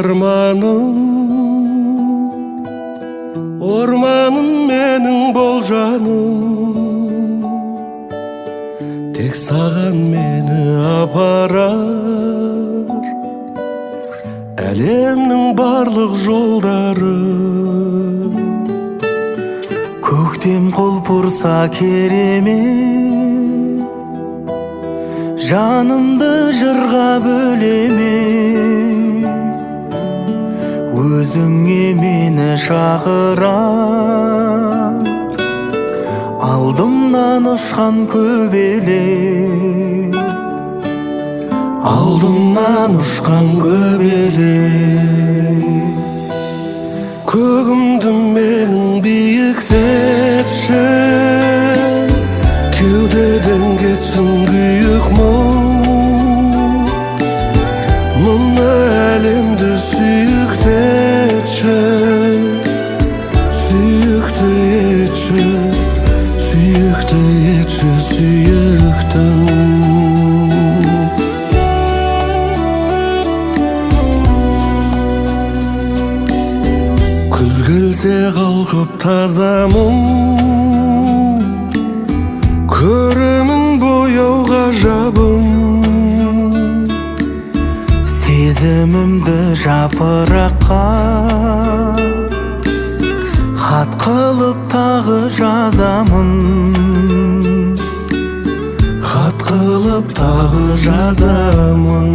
арманым, орманым менің бол жаным, тек саған мені апарар әлемнің барлық жолдары. Көктем құлпырса керемет, жанымды жырға бөлемек, өзіңе мені шақыра, алдымнан ұшқан көбелек, алдымнан ұшқан көбелек. Көгімді менің биіктетші, кеудеден кетсін күйік мұң, мына әлемді сүйікті етші, сүйікті етші, сүйікті етші, сүйіктім. Күз келсе қалқып тазамын, көремін бояу ғажабын, сезімімді жапыраққа хат қылып тағы жазамын, хат қылып тағы жазамын.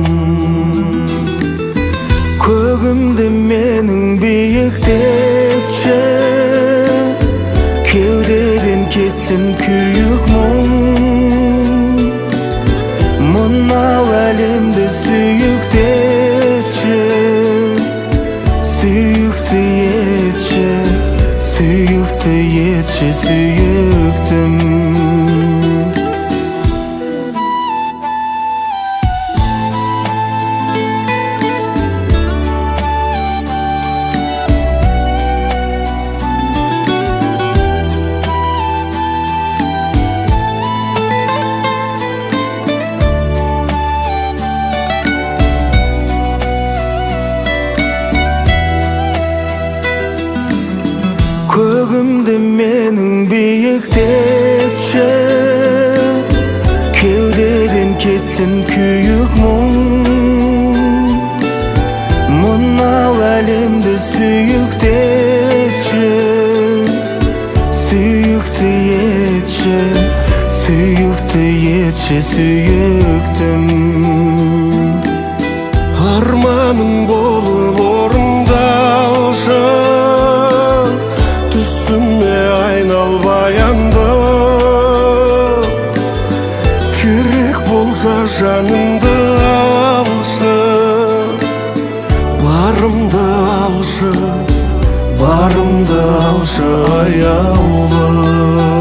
Көгімді менің биіктетші, кеудеден кетсін күйік мұң, мынау әлемді сүйікті етші, сүйікті етші, сүйікті етші, сүйіктім. Көгімді менің биіктетші, кеудеден кетсін күйік мұң, мынау әлемді сүйікті етші, сүйікті етші, сүйікті етші, сүйіктім. Арманым болып орындалшы, түсіме айналбай анда, керек болса жанымды алшы, барымды алшы, барымды алшы аяулы.